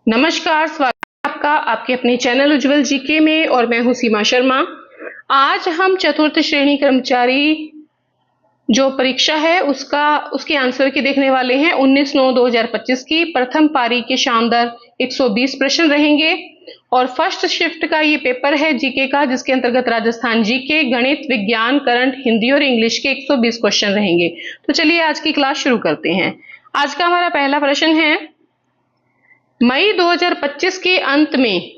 नमस्कार, स्वागत है आपका आपके अपने चैनल उज्जवल जीके में और मैं हूं सीमा शर्मा। आज हम चतुर्थ श्रेणी कर्मचारी जो परीक्षा है उसके आंसर की देखने वाले हैं। 19/9/2025 की प्रथम पारी के शानदार 120 प्रश्न रहेंगे और फर्स्ट शिफ्ट का ये पेपर है जीके का, जिसके अंतर्गत राजस्थान जीके, गणित, विज्ञान, करंट, हिंदी और इंग्लिश के 120 क्वेश्चन रहेंगे। तो चलिए आज की क्लास शुरू करते हैं। आज का हमारा पहला प्रश्न है, मई 2025 के अंत में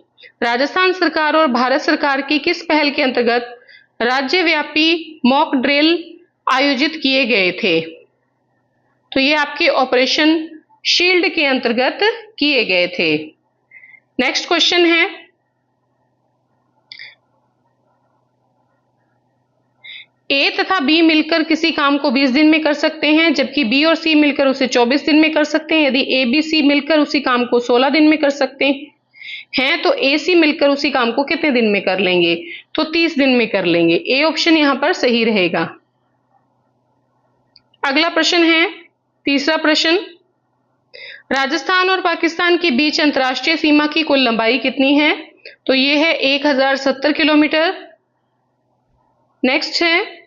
राजस्थान सरकार और भारत सरकार की किस पहल के अंतर्गत राज्यव्यापी मॉक ड्रिल आयोजित किए गए थे? तो ये आपके ऑपरेशन शील्ड के अंतर्गत किए गए थे। नेक्स्ट क्वेश्चन है, ए तथा बी मिलकर किसी काम को 20 दिन में कर सकते हैं, जबकि बी और सी मिलकर उसे 24 दिन में कर सकते हैं। यदि ए बी सी मिलकर उसी काम को 16 दिन में कर सकते हैं तो ए सी मिलकर उसी काम को कितने दिन में कर लेंगे? तो 30 दिन में कर लेंगे। ए ऑप्शन यहां पर सही रहेगा। अगला प्रश्न है, तीसरा प्रश्न, राजस्थान और पाकिस्तान के बीच अंतर्राष्ट्रीय सीमा की कुल लंबाई कितनी है? तो ये है 1070 किलोमीटर। नेक्स्ट है,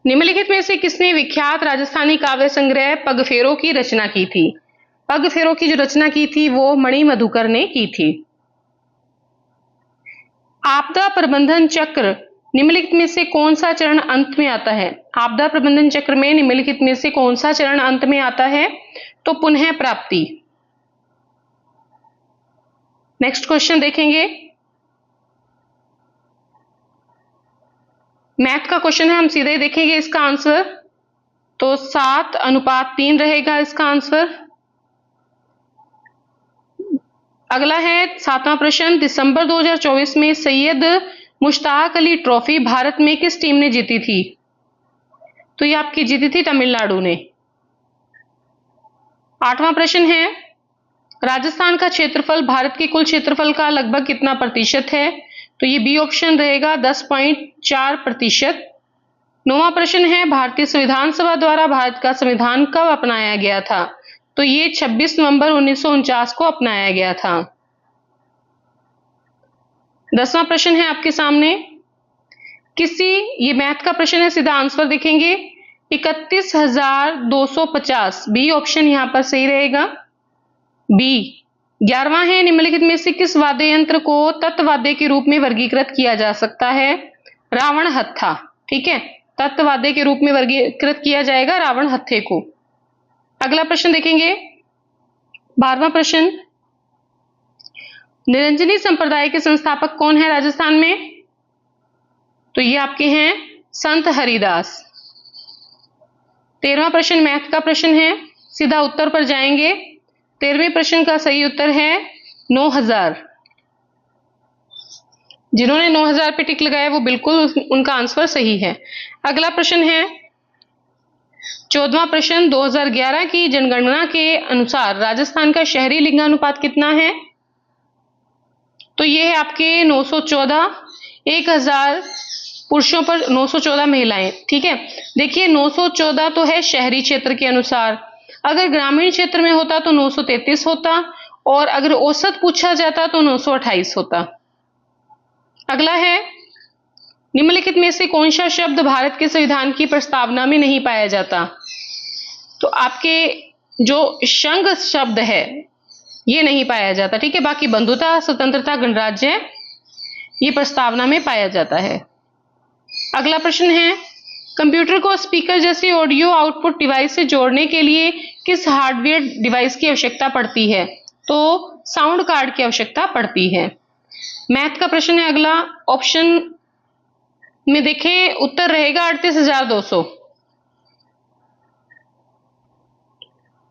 निम्नलिखित में से किसने विख्यात राजस्थानी काव्य संग्रह पगफेरों की रचना की थी? पगफेरों की जो रचना की थी वो मणि मधुकर ने की थी। आपदा प्रबंधन चक्र निम्नलिखित में से कौन सा चरण अंत में आता है? आपदा प्रबंधन चक्र में निम्नलिखित में से कौन सा चरण अंत में आता है? तो पुनः प्राप्ति। नेक्स्ट क्वेश्चन देखेंगे, मैथ का क्वेश्चन है, हम सीधे ही देखेंगे इसका आंसर। तो 7:3 रहेगा इसका आंसर। अगला है 7वां प्रश्न, दिसंबर 2024 में सैयद मुश्ताक अली ट्रॉफी भारत में किस टीम ने जीती थी? तो ये आपकी जीती थी तमिलनाडु ने। 8वां प्रश्न है, राजस्थान का क्षेत्रफल भारत के कुल क्षेत्रफल का लगभग कितना प्रतिशत है? तो ये बी ऑप्शन रहेगा, 10.4%। 9वां प्रश्न है, भारतीय संविधान सभा द्वारा भारत का संविधान कब अपनाया गया था? तो ये 26 नवंबर 1949 को अपनाया गया था। 10वां प्रश्न है आपके सामने, ये मैथ का प्रश्न है, सीधा आंसर देखेंगे, 31,250। बी ऑप्शन यहां पर सही रहेगा, बी। 11वां है, निम्नलिखित में से किस वाद्य यंत्र को तत्वाद्य के रूप में वर्गीकृत किया जा सकता है? रावण हत्था। ठीक है, तत्वाद्य के रूप में वर्गीकृत किया जाएगा रावण हत्थे को। अगला प्रश्न देखेंगे, 12वां प्रश्न, निरंजनी संप्रदाय के संस्थापक कौन है राजस्थान में? तो ये आपके हैं संत हरिदास। 13वां प्रश्न मैथ का प्रश्न है, सीधा उत्तर पर जाएंगे। 13वें प्रश्न का सही उत्तर है 9000। जिन्होंने 9000 पे टिक लगाया वो बिल्कुल उनका आंसर सही है। अगला प्रश्न है 14वां प्रश्न, 2011 की जनगणना के अनुसार राजस्थान का शहरी लिंगानुपात कितना है? तो ये है आपके 914। 1000 पुरुषों पर 914 महिलाएं। ठीक है, देखिए 914 तो है शहरी क्षेत्र के अनुसार, अगर ग्रामीण क्षेत्र में होता तो 933 होता और अगर औसत पूछा जाता तो 928 होता। अगला है, निम्नलिखित में से कौन सा शब्द भारत के संविधान की प्रस्तावना में नहीं पाया जाता? तो आपके जो संघ शब्द है ये नहीं पाया जाता। ठीक है, बाकी बंधुता, स्वतंत्रता, गणराज्य ये प्रस्तावना में पाया जाता है। अगला प्रश्न है, कंप्यूटर को स्पीकर जैसे ऑडियो आउटपुट डिवाइस से जोड़ने के लिए किस हार्डवेयर डिवाइस की आवश्यकता पड़ती है? तो साउंड कार्ड की आवश्यकता पड़ती है। मैथ का प्रश्न है अगला, ऑप्शन में देखें उत्तर रहेगा 38,200।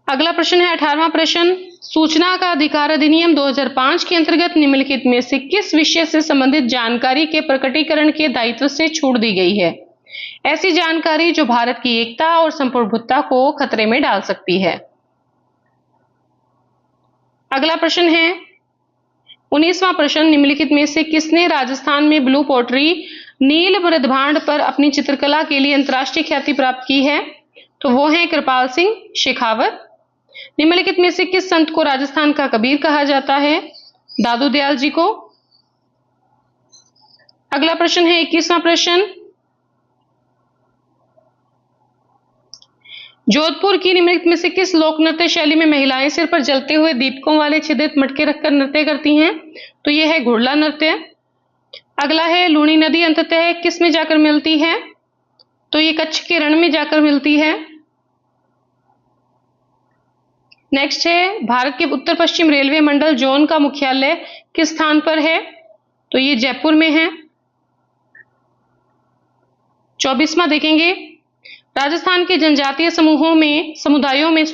अगला प्रश्न है 18वां प्रश्न, सूचना का अधिकार अधिनियम 2005 के अंतर्गत निम्नलिखित में से किस विषय से संबंधित जानकारी के प्रकटीकरण के दायित्व से छूट दी गई है? ऐसी जानकारी जो भारत की एकता और संप्रभुता को खतरे में डाल सकती है। अगला प्रश्न है 19वां प्रश्न, निम्नलिखित में से किसने राजस्थान में ब्लू पोट्री नील मृदभांड पर अपनी चित्रकला के लिए अंतर्राष्ट्रीय ख्याति प्राप्त की है? तो वो हैं कृपाल सिंह शेखावत। निम्नलिखित में से किस संत को राजस्थान का कबीर कहा जाता है? दादू दयाल जी को। अगला प्रश्न है 21वां प्रश्न, जोधपुर की निम्नलिखित में से किस लोक नृत्य शैली में महिलाएं सिर पर जलते हुए दीपकों वाले छिद्रित मटके रखकर नृत्य करती हैं? तो यह है घुड़ला नृत्य। अगला है लूणी नदी अंततः किस में जाकर मिलती है? तो ये कच्छ के रण में जाकर मिलती है। नेक्स्ट है भारत के उत्तर पश्चिम रेलवे मंडल जोन का मुख्यालय किस स्थान पर है? तो ये जयपुर में है। 24वां देखेंगे, राजस्थान के जनजातीय समुदायों में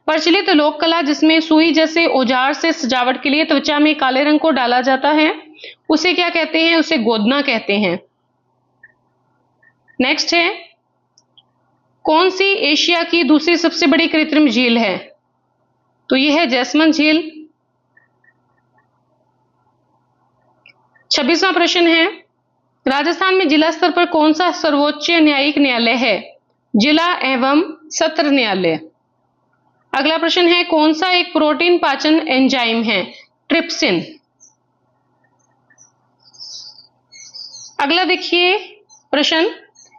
प्रचलित लोक कला जिसमें सुई जैसे औजार से सजावट के लिए त्वचा में काले रंग को डाला जाता है, उसे क्या कहते हैं? उसे गोदना कहते हैं। नेक्स्ट है, कौन सी एशिया की दूसरी सबसे बड़ी कृत्रिम झील है? तो यह है जैसमंद झील। 26वां प्रश्न है, राजस्थान में जिला स्तर पर कौन सा सर्वोच्च न्यायिक न्यायालय है? जिला एवं सत्र न्यायालय। अगला प्रश्न है, कौन सा एक प्रोटीन पाचन एंजाइम है? ट्रिप्सिन। अगला देखिए प्रश्न,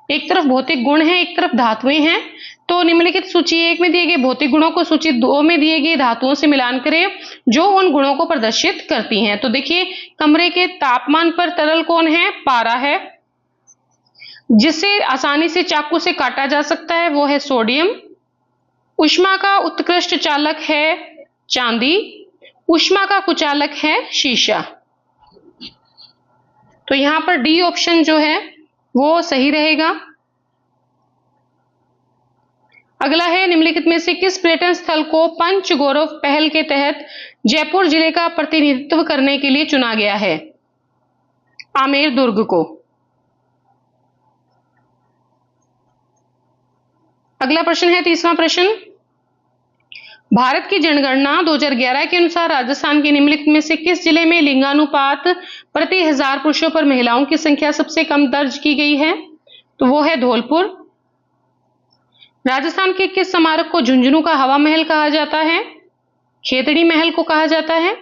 एक तरफ भौतिक गुण है, एक तरफ धातुएं हैं, तो निम्नलिखित सूची 1 में दिए गए भौतिक गुणों को सूची 2 में दिए गए धातुओं से मिलान करें जो उन गुणों को प्रदर्शित करती हैं। तो देखिए, कमरे के तापमान पर तरल कौन है? पारा है। जिसे आसानी से चाकू से काटा जा सकता है वो है सोडियम। ऊष्मा का उत्कृष्ट चालक है चांदी। ऊष्मा का कुचालक है शीशा। तो यहां पर डी ऑप्शन जो है वो सही रहेगा। अगला है, निम्नलिखित में से किस पर्यटन स्थल को पंच गौरव पहल के तहत जयपुर जिले का प्रतिनिधित्व करने के लिए चुना गया है? आमेर दुर्ग को। अगला प्रश्न है 30वां प्रश्न, भारत की जनगणना 2011 के अनुसार राजस्थान के निम्नलिखित में से किस जिले में लिंगानुपात प्रति 1000 पुरुषों पर महिलाओं की संख्या सबसे कम दर्ज की गई है? तो वो है धौलपुर। राजस्थान के किस स्मारक को झुंझुनू का हवा महल कहा जाता है? खेतड़ी महल को कहा जाता है।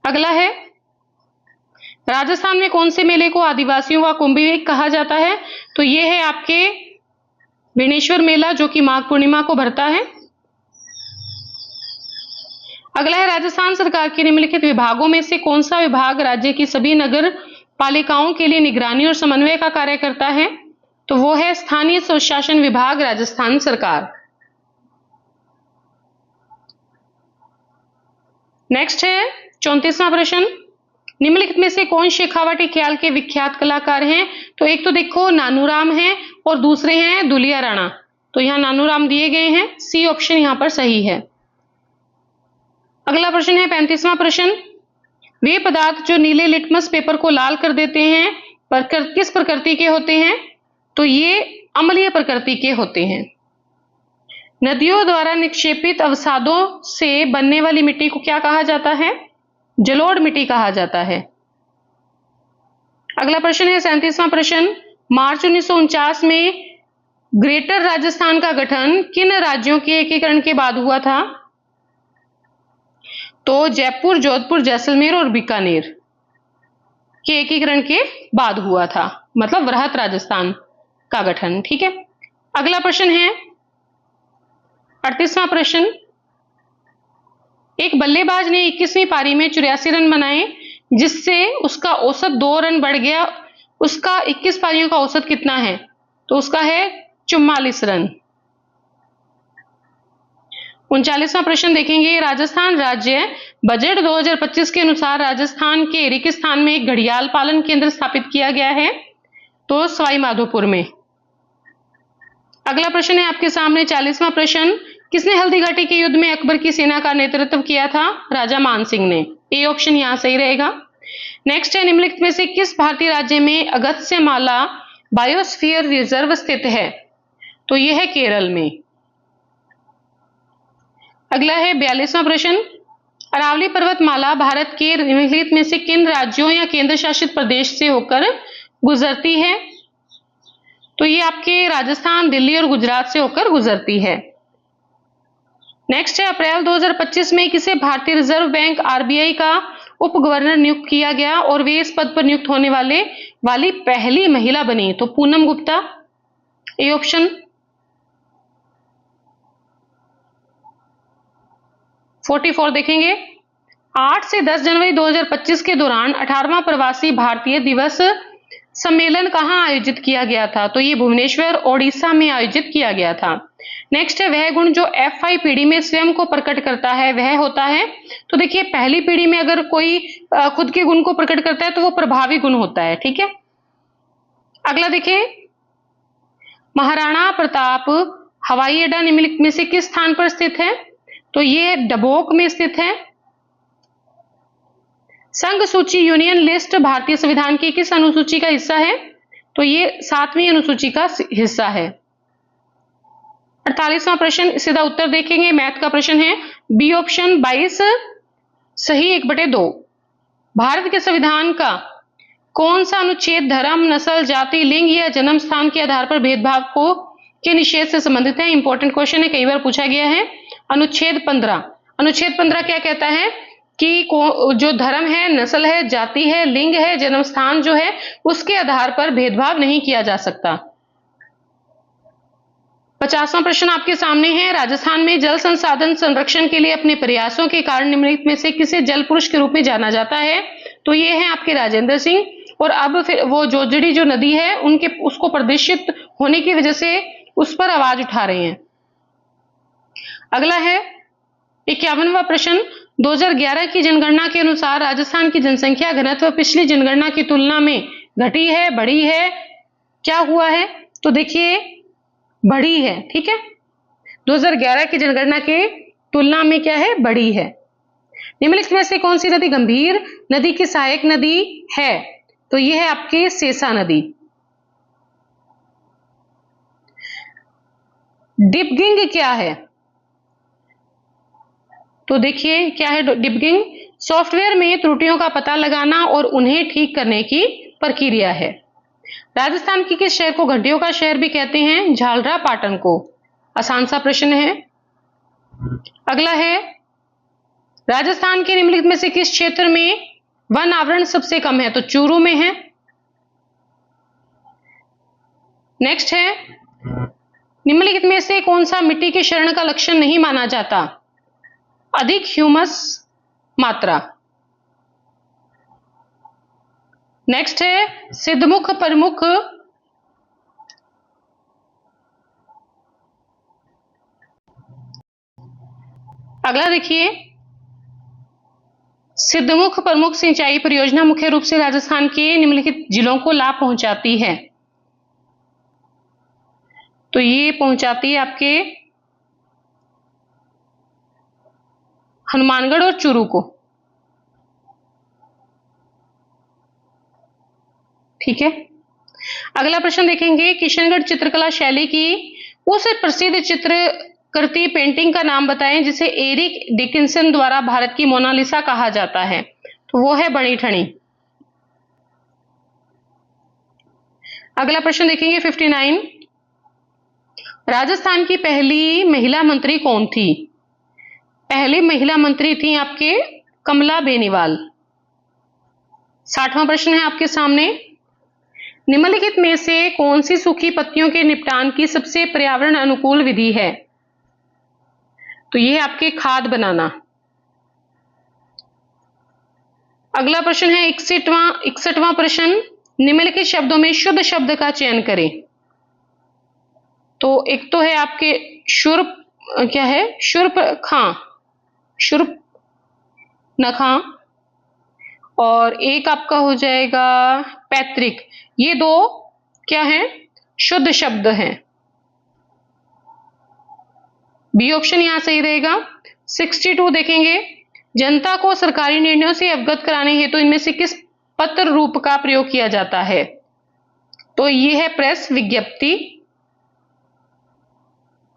अगला है, राजस्थान में कौन से मेले को आदिवासियों का कुंभी कहा जाता है? तो ये है आपके बेणेश्वर मेला जो कि माघ पूर्णिमा को भरता है। अगला है, राजस्थान सरकार के निम्नलिखित विभागों में से कौन सा विभाग राज्य की सभी नगर पालिकाओं के लिए निगरानी और समन्वय का कार्य करता है? तो वो है स्थानीय स्वशासन विभाग राजस्थान सरकार। नेक्स्ट है 34वां प्रश्न, निम्नलिखित में से कौन शेखावटी ख्याल के विख्यात कलाकार हैं? तो एक तो देखो नानूराम है और दूसरे हैं दुलिया राणा। तो यहां नानूराम दिए गए हैं, सी ऑप्शन यहां पर सही है। अगला प्रश्न है 35वां प्रश्न, वे पदार्थ जो नीले लिटमस पेपर को लाल कर देते हैं किस प्रकृति के होते हैं? तो ये अम्लीय प्रकृति के होते हैं। नदियों द्वारा निक्षेपित अवसादों से बनने वाली मिट्टी को क्या कहा जाता है? जलोढ़ मिट्टी कहा जाता है। अगला प्रश्न है 37वां प्रश्न, मार्च 1949 में ग्रेटर राजस्थान का गठन किन राज्यों के एकीकरण के बाद हुआ था? तो जयपुर, जोधपुर, जैसलमेर और बीकानेर के एकीकरण के बाद हुआ था, मतलब वृहत राजस्थान का गठन। ठीक है। अगला प्रश्न है 38वां प्रश्न, एक बल्लेबाज ने 21वीं पारी में 84 रन बनाए जिससे उसका औसत 2 रन बढ़ गया। उसका 21 पारियों का औसत कितना है? तो उसका है 44 रन। 39वां प्रश्न देखेंगे, राजस्थान राज्य बजट 2025 के अनुसार राजस्थान के रेगिस्तान में एक घड़ियाल पालन केंद्र स्थापित किया गया है, तो सवाई माधोपुर में। अगला प्रश्न है आपके सामने 40वां प्रश्न, किसने हल्दी घाटी के युद्ध में अकबर की सेना का नेतृत्व किया था? राजा मान सिंह ने। ए ऑप्शन यहां सही रहेगा। नेक्स्ट है, निम्नलिखित में से किस भारतीय राज्य में अगस्त्यमाला बायोस्फीयर रिजर्व स्थित है? तो यह है केरल में। अगला है 42वां प्रश्न, अरावली पर्वतमाला भारत के निम्नलिखित में से किन राज्यों या केंद्र शासित प्रदेश से होकर गुजरती है? तो ये आपके राजस्थान, दिल्ली और गुजरात से होकर गुजरती है। नेक्स्ट है, अप्रैल 2025 में किसे भारतीय रिजर्व बैंक आरबीआई का उप गवर्नर नियुक्त किया गया और वे इस पद पर नियुक्त होने वाली पहली महिला बनी? तो पूनम गुप्ता, ए ऑप्शन। 44 देखेंगे, 8 से 10 जनवरी 2025 के दौरान 18वां प्रवासी भारतीय दिवस सम्मेलन कहां आयोजित किया गया था? तो ये भुवनेश्वर, ओडिशा में आयोजित किया गया था। नेक्स्ट है, वह गुण जो F5 पीढ़ी में स्वयं को प्रकट करता है वह होता है? तो देखिए, पहली पीढ़ी में अगर कोई खुद के गुण को प्रकट करता है तो वो प्रभावी गुण होता है। ठीक है, अगला देखिए, महाराणा प्रताप हवाई अड्डा निम्नलिखित में से किस स्थान पर स्थित है? तो ये डबोक में स्थित है। संघ सूची यूनियन लिस्ट भारतीय संविधान की किस अनुसूची का हिस्सा है? तो ये 7वीं अनुसूची का हिस्सा है। 48वां प्रश्न, सीधा उत्तर देखेंगे, मैथ का प्रश्न है, बी ऑप्शन 22 सही 1/2। भारत के संविधान का कौन सा अनुच्छेद धर्म, नस्ल, जाति, लिंग या जन्म स्थान के आधार पर भेदभाव के निषेध से संबंधित है? इंपॉर्टेंट क्वेश्चन है, कई बार पूछा गया है। अनुच्छेद 15। अनुच्छेद 15 क्या कहता है कि जो धर्म है, नस्ल है, जाति है, लिंग है, जन्म स्थान जो है उसके आधार पर भेदभाव नहीं किया जा सकता। 50वां प्रश्न आपके सामने है, राजस्थान में जल संसाधन संरक्षण के लिए अपने प्रयासों के कारण निम्नलिखित में से किसे जल पुरुष के रूप में जाना जाता है? तो ये है आपके राजेंद्र सिंह। और अब फिर वो जोजड़ी जो नदी है उसको प्रदूषित होने की वजह से उस पर आवाज उठा रहे हैं। अगला है 51वां प्रश्न, 2011 की जनगणना के अनुसार राजस्थान की जनसंख्या घनत्व पिछली जनगणना की तुलना में घटी है, बढ़ी है, क्या हुआ है? तो देखिए, बढ़ी है। ठीक है, 2011 की जनगणना के तुलना में क्या है? बढ़ी है। निम्नलिखित में से कौन सी नदी गंभीर नदी की सहायक नदी है? तो यह है आपके सेसा नदी। डिबगिंग क्या है? तो देखिए, क्या है डिबगिंग? सॉफ्टवेयर में त्रुटियों का पता लगाना और उन्हें ठीक करने की प्रक्रिया है। राजस्थान की किस शहर को घंटियों का शहर भी कहते हैं? झालरा पाटन को। आसान सा प्रश्न है। अगला है, राजस्थान के निम्नलिखित में से किस क्षेत्र में वन आवरण सबसे कम है? तो चूरू में है। नेक्स्ट है, निम्नलिखित में से कौन सा मिट्टी के क्षरण का लक्षण नहीं माना जाता? अधिक ह्यूमस मात्रा। नेक्स्ट है, सिद्धमुख प्रमुख अगला देखिए, सिद्धमुख प्रमुख सिंचाई परियोजना मुख्य रूप से राजस्थान के निम्नलिखित जिलों को लाभ पहुंचाती है? तो ये पहुंचाती है आपके हनुमानगढ़ और चूरू को। ठीक है, अगला प्रश्न देखेंगे, किशनगढ़ चित्रकला शैली की उस प्रसिद्ध चित्रकृति पेंटिंग का नाम बताएं जिसे एरिक डिकिंसन द्वारा भारत की मोनालिसा कहा जाता है? तो वो है बणी ठनी। अगला प्रश्न देखेंगे 59, राजस्थान की पहली महिला मंत्री कौन थी? पहली महिला मंत्री थी आपके कमला बेनीवाल। 60वां प्रश्न है आपके सामने, निम्नलिखित में से कौन सी सूखी पत्तियों के निपटान की सबसे पर्यावरण अनुकूल विधि है? तो यह है आपके खाद बनाना। अगला प्रश्न है 61वां प्रश्न, निम्नलिखित शब्दों में शुद्ध शब्द का चयन करें। तो एक तो है आपके शुर्प, क्या है? शुर्प खां, शुर्प नखां, और एक आपका हो जाएगा पैतृक। ये दो क्या है? शुद्ध शब्द हैं। बी ऑप्शन यहां सही रहेगा। 62 देखेंगे, जनता को सरकारी निर्णयों से अवगत कराने हेतु इनमें से किस पत्र रूप का प्रयोग किया जाता है? तो ये है प्रेस विज्ञप्ति।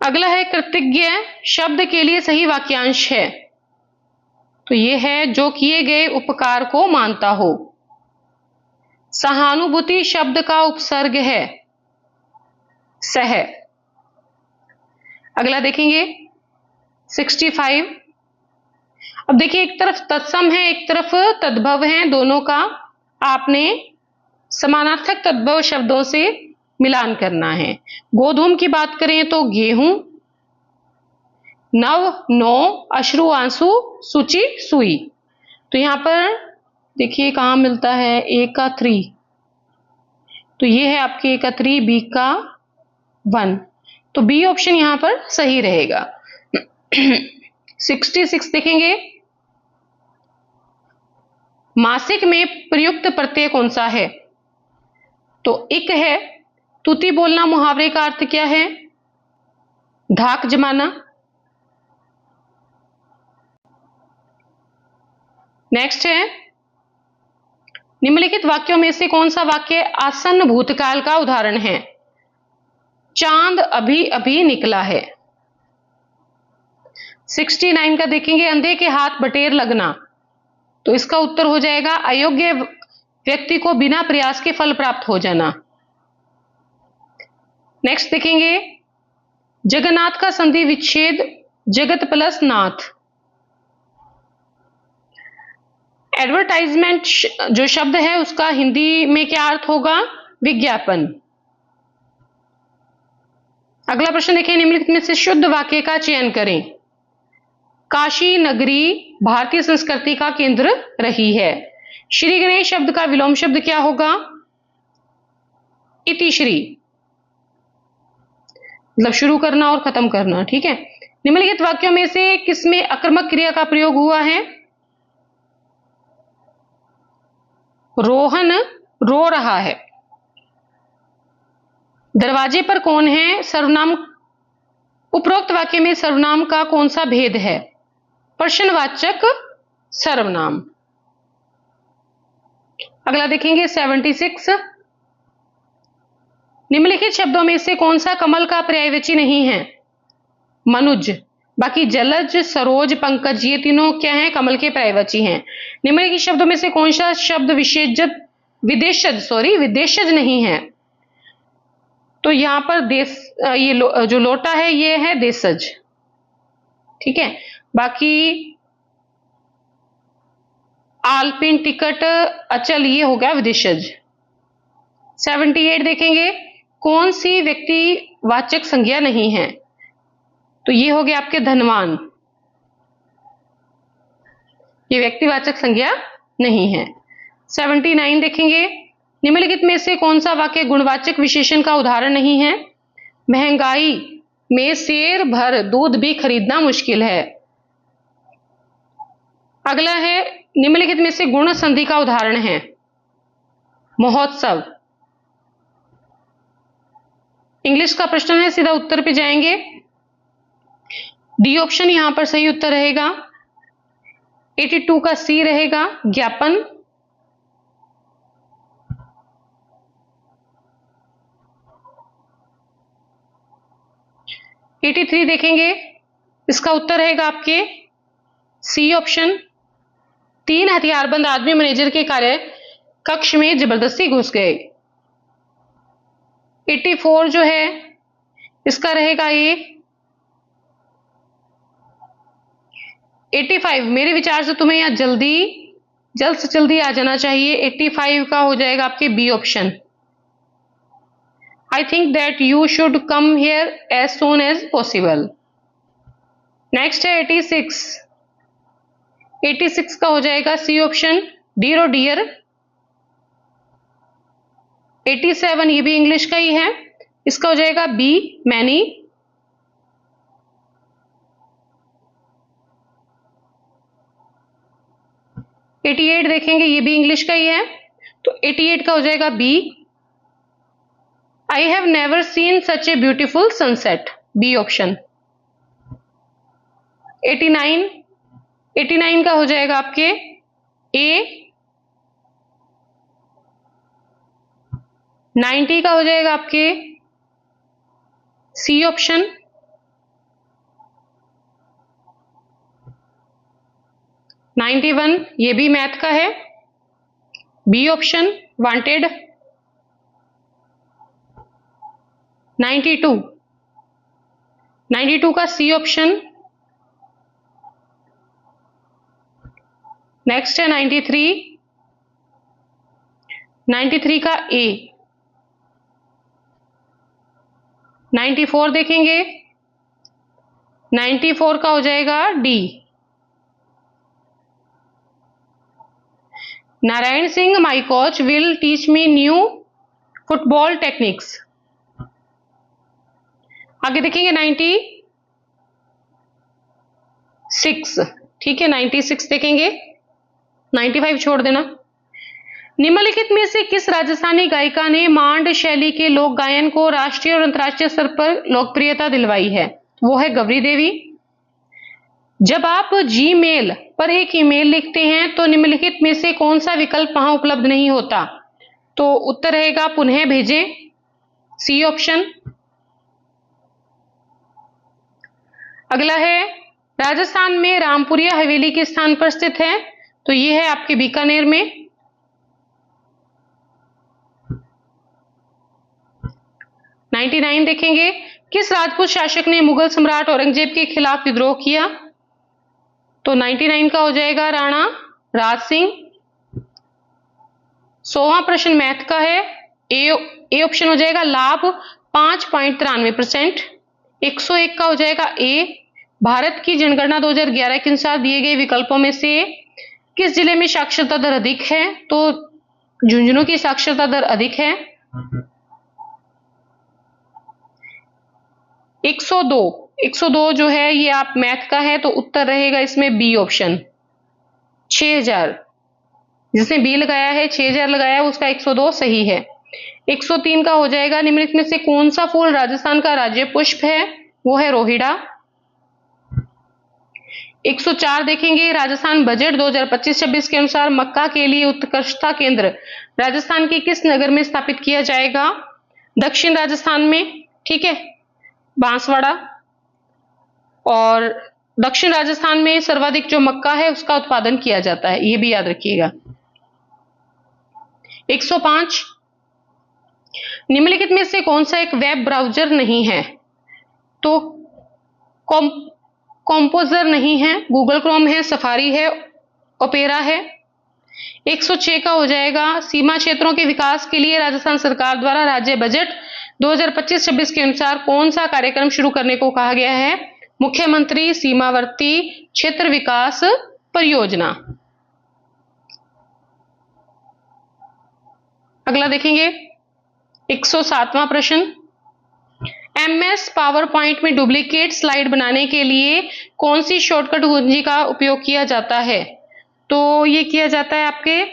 अगला है कृतज्ञ शब्द के लिए सही वाक्यांश है। तो ये है जो किए गए उपकार को मानता हो। सहानुभूति शब्द का उपसर्ग है। सह। अगला देखेंगे 65। अब देखिए एक तरफ तत्सम है, एक तरफ तद्भव है, दोनों का आपने समानार्थक तद्भव शब्दों से मिलान करना है। गोधूम की बात करें तो गेहूं, नव नौ, अश्रु आंसू, सूची सुई। तो यहां पर देखिए कहां मिलता है, ए का 3, तो ये है आपके ए का 3, बी का 1, तो बी ऑप्शन यहां पर सही रहेगा। 66 देखेंगे, मासिक में प्रयुक्त प्रत्यय कौन सा है? तो इक है। तुति बोलना मुहावरे का अर्थ क्या है? धाक जमाना। नेक्स्ट है, निम्नलिखित वाक्यों में से कौन सा वाक्य आसन्न भूतकाल का उदाहरण है? चांद अभी अभी निकला है। 69 का देखेंगे, अंधे के हाथ बटेर लगना, तो इसका उत्तर हो जाएगा अयोग्य व्यक्ति को बिना प्रयास के फल प्राप्त हो जाना। नेक्स्ट देखेंगे, जगन्नाथ का संधि विच्छेद जगत प्लस नाथ। एडवर्टाइजमेंट जो शब्द है उसका हिंदी में क्या अर्थ होगा? विज्ञापन। अगला प्रश्न देखिए, निम्नलिखित में से शुद्ध वाक्य का चयन करें। काशी नगरी भारतीय संस्कृति का केंद्र रही है। श्री गणेश शब्द का विलोम शब्द क्या होगा? इतिश्री, मतलब शुरू करना और खत्म करना। ठीक है। निम्नलिखित वाक्यों में से किसमें आक्रामक क्रिया का प्रयोग हुआ है? रोहन रो रहा है। दरवाजे पर कौन है सर्वनाम। उपरोक्त वाक्य में सर्वनाम का कौन सा भेद है? प्रश्नवाचक सर्वनाम। अगला देखेंगे 76। निम्नलिखित शब्दों में से कौन सा कमल का पर्यायवाची नहीं है? मनुज। बाकी जलज, सरोज, पंकज ये तीनों क्या हैं? कमल के पर्यायवाची हैं। निम्नलिखित शब्दों में से कौन सा शब्द विदेशज नहीं है? तो यहां पर जो लोटा है ये है देशज। ठीक है। बाकी आलपिन, टिकट, अचल ये हो गया विदेशज। 78 देखेंगे, कौन सी व्यक्तिवाचक संज्ञा नहीं है? तो ये हो गया आपके धनवान, ये व्यक्तिवाचक संज्ञा नहीं है। 79 देखेंगे, निम्नलिखित में से कौन सा वाक्य गुणवाचक विशेषण का उदाहरण नहीं है? महंगाई में शेर भर दूध भी खरीदना मुश्किल है। अगला है, निम्नलिखित में से गुण संधि का उदाहरण है? महोत्सव। इंग्लिश का प्रश्न है, सीधा उत्तर पे जाएंगे। डी ऑप्शन यहां पर सही उत्तर रहेगा। 82 का सी रहेगा ज्ञापन। एटी 83 देखेंगे, इसका उत्तर रहेगा आपके सी ऑप्शन। 3 हथियारबंद आदमी मैनेजर के कार्य कक्ष में जबरदस्ती घुस गए। 84 जो है इसका रहेगा ये। 85 मेरे विचार से तुम्हें यहां जल्द से जल्दी आ जाना चाहिए। 85 का हो जाएगा आपके B option. I think that you should come here as soon as possible. Next है 86। 86 का हो जाएगा सी ऑप्शन, डियर और डियर। 87 ये भी इंग्लिश का ही है, इसका हो जाएगा बी मैनी। एटी 88 देखेंगे, ये भी इंग्लिश का ही है, तो 88 का हो जाएगा B. I have never seen such a beautiful sunset, B option. 89 का हो जाएगा आपके ए। 90 का हो जाएगा आपके सी ऑप्शन। 91 ये भी मैथ का है, बी ऑप्शन वांटेड। 92, 92 का सी ऑप्शन। नेक्स्ट है 93, 93 का ए। 94 देखेंगे, 94 का हो जाएगा D. Narayan Singh, my coach will teach me new football techniques. आगे देखेंगे 96, ठीक है 96 देखेंगे, 95 छोड़ देना। निम्नलिखित में से किस राजस्थानी गायिका ने मांड शैली के लोक गायन को राष्ट्रीय और अंतर्राष्ट्रीय स्तर पर लोकप्रियता दिलवाई है? वो है गौरी देवी। जब आप जीमेल पर एक ईमेल लिखते हैं तो निम्नलिखित में से कौन सा विकल्प वहां उपलब्ध नहीं होता? तो उत्तर रहेगा पुनः भेजें, सी ऑप्शन। अगला है राजस्थान में रामपुरिया हवेली किस स्थान पर स्थित है? तो ये है आपके बीकानेर में। 99 देखेंगे, किस राजपूत शासक ने मुगल सम्राट औरंगजेब के खिलाफ विद्रोह किया? तो 99 का हो जाएगा राणा राज सिंह। 100वां प्रश्न मैथ का है, ए ऑप्शन हो जाएगा लाभ 5.93%। 101 का हो जाएगा ए। भारत की जनगणना 2011 के अनुसार दिए गए विकल्पों में से किस जिले में साक्षरता दर अधिक है? तो झुंझुनू की साक्षरता दर अधिक है। 102 जो है ये आप मैथ का है, तो उत्तर रहेगा इसमें बी ऑप्शन 6000। जिसने बी लगाया है 6000 लगाया है उसका 102 सही है। 103 का हो जाएगा निम्नलिखित में से कौन सा फूल राजस्थान का राज्य पुष्प है? वो है रोहिड़ा। 104 देखेंगे, राजस्थान बजट 2025-26 के अनुसार मक्का के लिए उत्कृष्टता केंद्र राजस्थान के किस नगर में स्थापित किया जाएगा? दक्षिण राजस्थान में, ठीक है, बांसवाड़ा। और दक्षिण राजस्थान में सर्वाधिक जो मक्का है उसका उत्पादन किया जाता है, ये भी याद रखिएगा। 105, निम्नलिखित में से कौन सा एक वेब ब्राउज़र नहीं है? तो कॉम्पोजर नहीं है, गूगल क्रोम है, सफारी है, ओपेरा है। 106 का हो जाएगा सीमा क्षेत्रों के विकास के लिए राजस्थान सरकार द्वारा राज्य बजट 2025-26 के अनुसार कौन सा कार्यक्रम शुरू करने को कहा गया है? मुख्यमंत्री सीमावर्ती क्षेत्र विकास परियोजना। अगला देखेंगे 107वां प्रश्न, MS पावर पॉइंट में डुप्लीकेट स्लाइड बनाने के लिए कौन सी शॉर्टकट कुंजी का उपयोग किया जाता है? तो ये किया जाता है आपके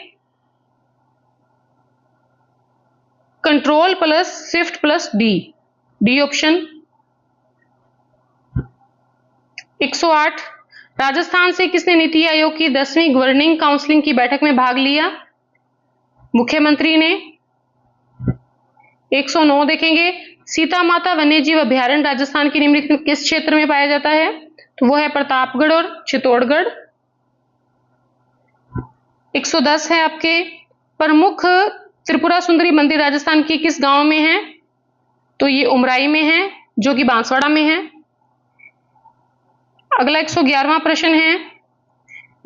control plus shift plus D option. 108, Rajasthan से किसने नीति आयोग की 10वीं गवर्निंग काउंसिलिंग की बैठक में भाग लिया? मुख्यमंत्री ने। 109 देखेंगे, सीता माता वन्यजीव अभ्यारण्य राजस्थान के निम्नलिखित किस क्षेत्र में पाया जाता है? तो वो है प्रतापगढ़ और चित्तौड़गढ़। 110 है आपके प्रमुख त्रिपुरा सुंदरी मंदिर राजस्थान के किस गांव में है? तो ये उमराई में है, जो कि बांसवाड़ा में है। अगला 111वां प्रश्न है,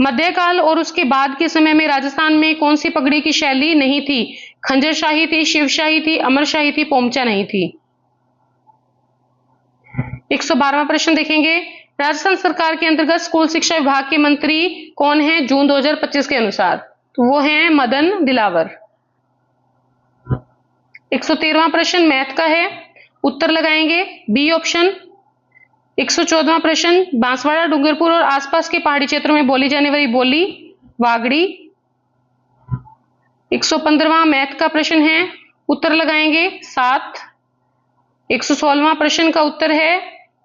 मध्यकाल और उसके बाद के समय में राजस्थान में कौन सी पगड़ी की शैली नहीं थी? खंजरशाही थी, शिवशाही थी, अमरशाही थी, पोमचा नहीं थी। 112वां प्रश्न देखेंगे, राजस्थान सरकार के अंतर्गत स्कूल शिक्षा विभाग के मंत्री कौन है जून 2025 के अनुसार? तो वो हैं मदन दिलावर। 113वां प्रश्न मैथ का है, उत्तर लगाएंगे बी ऑप्शन। 114वां प्रश्न, बांसवाड़ा, डूंगरपुर और आसपास के पहाड़ी क्षेत्रों में बोली जाने वाली बोली वागड़ी। 115वां मैथ का प्रश्न है, उत्तर लगाएंगे 7। 116वां प्रश्न का उत्तर है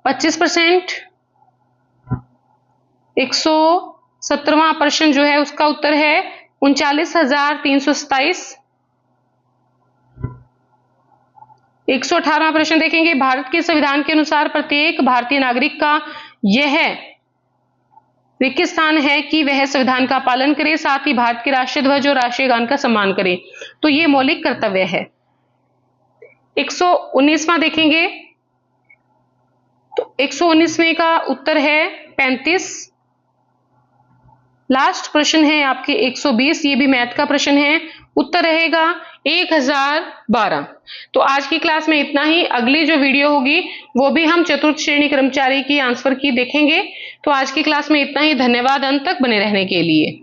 25%। 117वां प्रश्न जो है उसका उत्तर है 39,327। 118वां प्रश्न देखेंगे, भारत के संविधान के अनुसार प्रत्येक भारतीय नागरिक का यह रिक्त स्थान है कि वह संविधान का पालन करे, साथ ही भारत के राष्ट्रीय ध्वज और राष्ट्रीय गान का सम्मान करे। तो ये मौलिक कर्तव्य है। 119वां देखेंगे तो 119वें का उत्तर है 35। लास्ट प्रश्न है आपके 120, ये भी मैथ का प्रश्न है, उत्तर रहेगा 1012। तो आज की क्लास में इतना ही। अगली जो वीडियो होगी वो भी हम चतुर्थ श्रेणी कर्मचारी की आंसर की देखेंगे। तो आज की क्लास में इतना ही। धन्यवाद अंत तक बने रहने के लिए।